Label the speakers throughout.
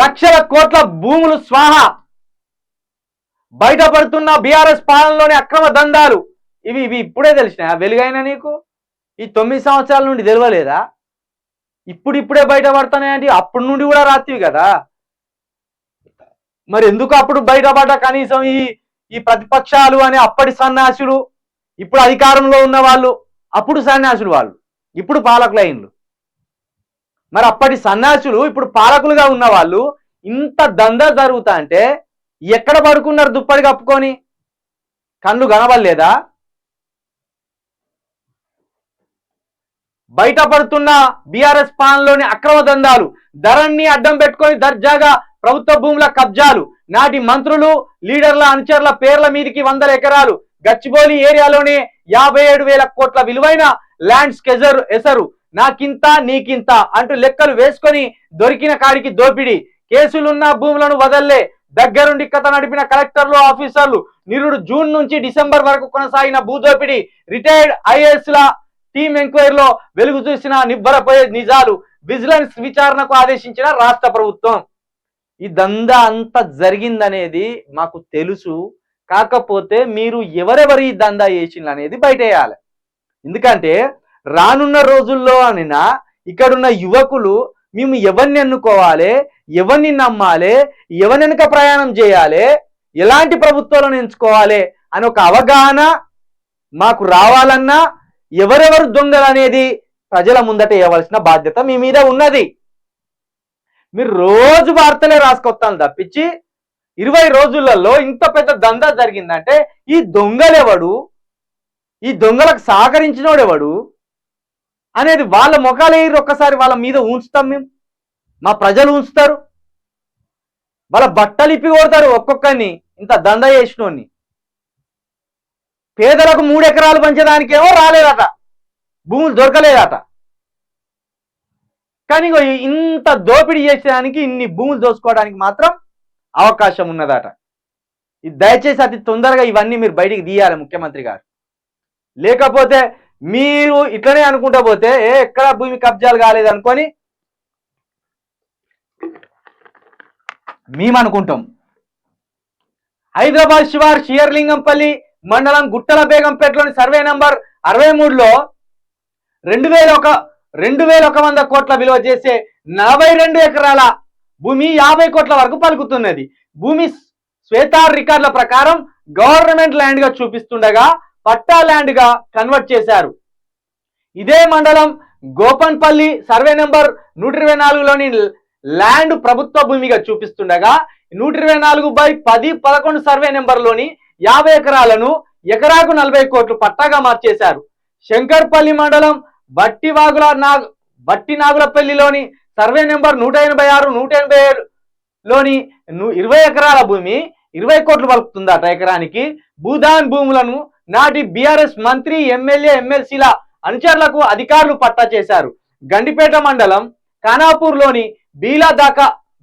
Speaker 1: లక్షల కోట్ల భూములు స్వాహ. బయటపడుతున్న బీఆర్ఎస్ పాలనలోని అక్రమ దందాలు. ఇవి ఇవి ఇప్పుడే తెలిసినా వెలుగైనా నీకు? ఈ 9 సంవత్సరాల నుండి తెలియలేదా? ఇప్పుడిప్పుడే బయటపడుతున్నాయంటే అప్పటి నుండి కూడా రాత్రి కదా. మరి ఎందుకు అప్పుడు బయటపడ్డ కనీసం ఈ ఈ ప్రతిపక్షాలు అనే అప్పటి సన్యాసులు, ఇప్పుడు అధికారంలో ఉన్న వాళ్ళు, అప్పుడు సన్యాసులు వాళ్ళు, ఇప్పుడు పాలకులైన్లు. మరి అప్పటి సన్యాసులు ఇప్పుడు పాలకులుగా ఉన్న వాళ్ళు ఇంత దందా జరుగుతా అంటే ఎక్కడ పడుకున్నారు దుప్పటి కప్పుకొని? కళ్ళు కనబడలేదా? బయటపడుతున్న బీఆర్ఎస్ పాలనలోని అక్రమ దందాలు, ధరణిని అడ్డం పెట్టుకొని దర్జాగా ప్రభుత్వ భూముల కబ్జాలు, నాటి మంత్రులు లీడర్ల అనుచరుల పేర్ల మీదికి 100 ఎకరాలు, గచ్చిబౌలి ఏరియాలోనే 57,000 కోట్ల విలువైన ల్యాండ్స్ ఎసరు, నాకింత నీకింత అంటూ లెక్కలు వేసుకొని దొరికిన కాడికి దోపిడీ, కేసులున్న భూములను వదల్లే, దగ్గరుండి కథ నడిపిన కలెక్టర్లు ఆఫీసర్లు, నిరుడు జూన్ నుంచి డిసెంబర్ వరకు కొనసాగిన భూదోపిడీ, రిటైర్డ్ ఐఏఎస్ల టీమ్ ఎంక్వైరీలో వెలుగు చూసిన నివ్వరపోయే నిజాలు, విజిలెన్స్ విచారణకు ఆదేశించిన రాష్ట్ర ప్రభుత్వం. ఈ దందా అంత జరిగిందనేది మాకు తెలుసు. కాకపోతే మీరు ఎవరెవరు ఈ దందా చేసిండ్రు అనేది బయటేయాలి. ఎందుకంటే రానున్న రోజుల్లో అనినా ఇక్కడున్న యువకులు మేము ఎవరిని ఎన్నుకోవాలి, ఎవరిని నమ్మాలి, ఎవరి వెనుక ప్రయాణం చేయాలి, ఎలాంటి ప్రభుత్వాలను ఎంచుకోవాలి అని ఒక అవగాహన మాకు రావాలన్నా ఎవరెవరు దొంగలు అనేది ప్రజల ముందట వేయవలసిన బాధ్యత మీ మీద ఉన్నది. మీరు రోజు వార్తలే రాసుకొస్తాను తప్పించి 20 రోజులలో ఇంత పెద్ద దందా జరిగిందంటే ఈ దొంగలెవడు, ఈ దొంగలకు సహకరించినోడెవడు అనేది వాళ్ళ ముఖాలు ఒక్కసారి వాళ్ళ మీద ఉంచుతాం మేము. మా ప్రజలు ఉంచుతారు, వాళ్ళ బట్టలు ఇప్పి కొడతారు ఒక్కొక్కరిని ఇంత దందా చేసినోడిని. పేదలకు 3 ఎకరాలు పంచడానికేమో రాలేదట, భూములు దొరకలేదట. కానీ ఇంత దోపిడీ చేసేదానికి, ఇన్ని భూములు దోచుకోవడానికి మాత్రం అవకాశం ఉన్నదట. ఇది దయచేసి అతి తొందరగా ఇవన్నీ మీరు బయటికి తీయాలి ముఖ్యమంత్రి గారు. లేకపోతే మీరు ఇట్లనే అనుకుంటా పోతే ఎక్కడ భూమి కబ్జాలు కాలేదనుకొని మేము అనుకుంటాం. హైదరాబాద్ శివార్ షియర్లింగంపల్లి మండలం గుట్టల బేగంపేటలోని సర్వే నంబర్ 63లో 2,100 కోట్ల విలువ చేసే 42 ఎకరాల భూమి 50 కోట్ల వరకు పలుకుతున్నది. భూమి శ్వేతార్ రికార్డుల ప్రకారం గవర్నమెంట్ ల్యాండ్ గా చూపిస్తుండగా పట్టా ల్యాండ్ గా కన్వర్ట్ చేశారు. ఇదే మండలం గోపన్పల్లి సర్వే నెంబర్ 124లోని ల్యాండ్ ప్రభుత్వ భూమిగా చూపిస్తుండగా 124/10-11 సర్వే నెంబర్లోని 50 ఎకరాలను ఎకరాకు 40 కోట్లు పట్టాగా మార్చేశారు. శంకర్పల్లి మండలం బట్టినాగులపల్లిలోని సర్వే నెంబర్ 186-187లోని 20 ఎకరాల భూమి 20 కోట్లు పలుకుతుందట ఎకరానికి. భూదాన్ భూములను నాటి బీఆర్ఎస్ మంత్రి, ఎమ్మెల్యే, ఎమ్మెల్సీల అనుచరులకు అధికారులు పట్టా చేశారు. గండిపేట మండలం ఖానాపూర్లోని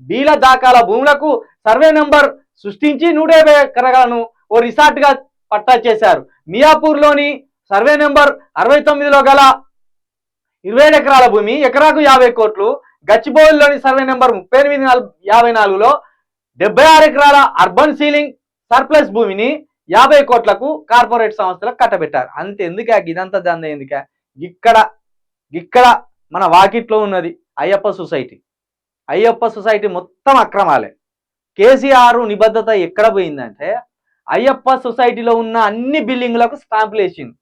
Speaker 1: బీల దాకాల భూములకు సర్వే నంబర్ సృష్టించి 150 ఎకరాలను ఓ రిసార్ట్ గా పట్టా చేశారు. మియాపూర్లోని సర్వే నెంబర్ 69లో గల 27 ఎకరాల భూమి ఎకరాకు 50 కోట్లు, గచ్చిబౌలిలోని సర్వే నెంబర్ 3854లో 76 ఎకరాల అర్బన్ సీలింగ్ సర్ప్లస్ భూమిని 50 కోట్లకు కార్పొరేట్ సంస్థలకు కట్టబెట్టారు. అంతెందుక ఇదంతా దంద ఎందుక? ఇక్కడ మన వాకిట్లో ఉన్నది అయ్యప్ప సొసైటీ. అయ్యప్ప సొసైటీ మొత్తం అక్రమాలే. కేసీఆర్ నిబద్ధత ఎక్కడ పోయిందంటే అయ్యప్ప సొసైటీలో ఉన్న అన్ని బిల్డింగ్లకు స్టాంపులు వేసింది.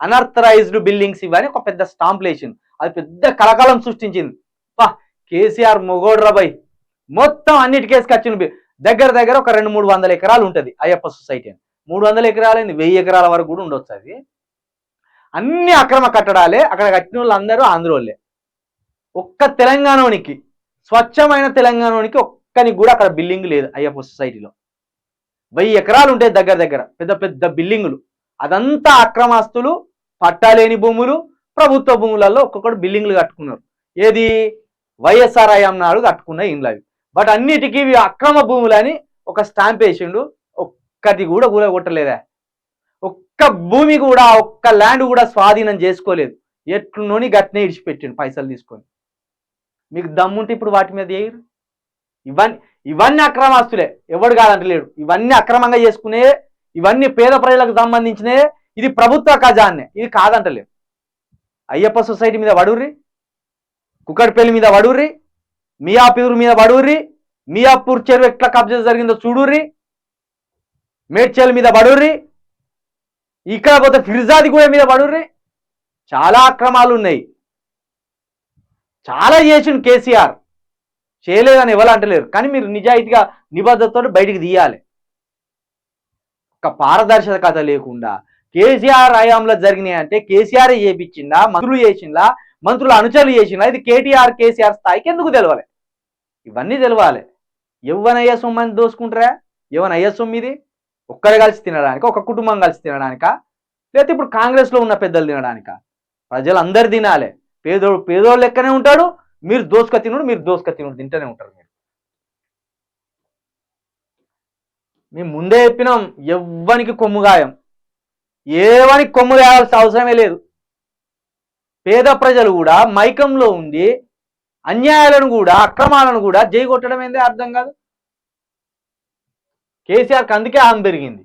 Speaker 1: అనర్థరైజ్డ్ బిల్డింగ్స్ ఇవని ఒక పెద్ద స్టాంపులు వేసింది. అది పెద్ద కలకలం సృష్టించింది. కేసీఆర్ మొగోడ్రబై మొత్తం అన్నిటికేసి వచ్చింది. దగ్గర ఒక 200-300 ఎకరాలు ఉంటుంది అయ్యప్ప సొసైటీ అని. 300 ఎకరాలైంది, 1000 ఎకరాల వరకు కూడా ఉండొచ్చు. అది అన్ని అక్రమ కట్టడాలే. అక్కడ కట్టిన వాళ్ళు అందరూ ఆంధ్రోళ్ళే. ఒక్క తెలంగాణకి, స్వచ్ఛమైన తెలంగాణకి ఒక్కనికి కూడా అక్కడ బిల్డింగ్ లేదు అయ్యప్ప సొసైటీలో. 1000 ఎకరాలు ఉంటాయి దగ్గర పెద్ద పెద్ద బిల్డింగులు. అదంతా అక్రమాస్తులు, పట్టాలేని భూములు, ప్రభుత్వ భూములలో ఒక్కొక్కటి బిల్డింగ్లు కట్టుకున్నారు. ఏది వైఎస్ఆర్ హయాం నాడు కట్టుకున్న ఇండ్లు అవి. బట్ అన్నిటికీ ఇవి అక్రమ భూములని ఒక స్టాంప్ వేసిండు. ఒక్కటి కూడా కూలగొట్టలేదా? ఒక్క భూమి కూడా, ఒక్క ల్యాండ్ కూడా స్వాధీనం చేసుకోలేదు. ఎట్లునోని గట్నే ఇడిచిపెట్టిండు పైసలు తీసుకొని. మీకు దమ్ముంటే ఇప్పుడు వాటి మీద వేయరు. ఇవన్నీ ఇవన్నీ అక్రమాస్తులే, ఎవడు కాదంటలేడు. ఇవన్నీ అక్రమంగా చేసుకునే, ఇవన్నీ పేద ప్రజలకు సంబంధించినే, ఇది ప్రభుత్వ ఖజాన్నే, ఇది కాదంటలేదు. అయ్యప్ప సొసైటీ మీద వడుర్రి, కుక్కడిపల్లి మీద వడుర్రి, మియాపూర్ మీద వడుర్రి, మియాపూర్ చెరువు ఎట్లా కబ్జా జరిగిందో చూడుర్రి, మేడ్చల్ మీద వడుర్రి, ఇక్కడ పోతే ఫిర్జాదిగూడ మీద వడుర్రి. చాలా అక్రమాలు ఉన్నాయి. చాలా చేసిండు కేసీఆర్, చేయలేదని ఎవరు అంటలేరు. కానీ మీరు నిజాయితీగా నిబద్ధతతో బయటికి తీయాలి. ఒక పారదర్శకత లేకుండా కేసీఆర్ హయాంలో జరిగినాయి అంటే కేసీఆర్ చేపించిందా, మంత్రులు చేసిందా, మంత్రుల అనుచరులు చేసిందా, ఇది కేటీఆర్ కేసీఆర్ స్థాయికి ఎందుకు తెలవాలి? ఇవన్నీ తెలవాలి. ఎవనయ్యా సొమ్మని దోసుకుంటారా? ఎవనయ్యా సొమ్ము ఇది? ఒక్కరు కలిసి తినడానిక, ఒక కుటుంబం కలిసి తినడానిక, లేకపోతే ఇప్పుడు కాంగ్రెస్లో ఉన్న పెద్దలు తినడానిక? ప్రజలు అందరు తినాలి. పేదోడు లెక్కనే ఉంటాడు, మీరు దోసుక తినుడు తింటూనే ఉంటారు. మేము ముందే చెప్పినాం, ఎవ్వనికి కొమ్ము గాయం, ఏవనికి కొమ్ము గాయాల్సిన అవసరమే లేదు. పేద ప్రజలు కూడా మైకంలో ఉండి అన్యాయాలను కూడా అక్రమాలను కూడా జైగొట్టడం ఏందే అర్థం కాదు. కేసీఆర్కి అందుకే ఆమె పెరిగింది.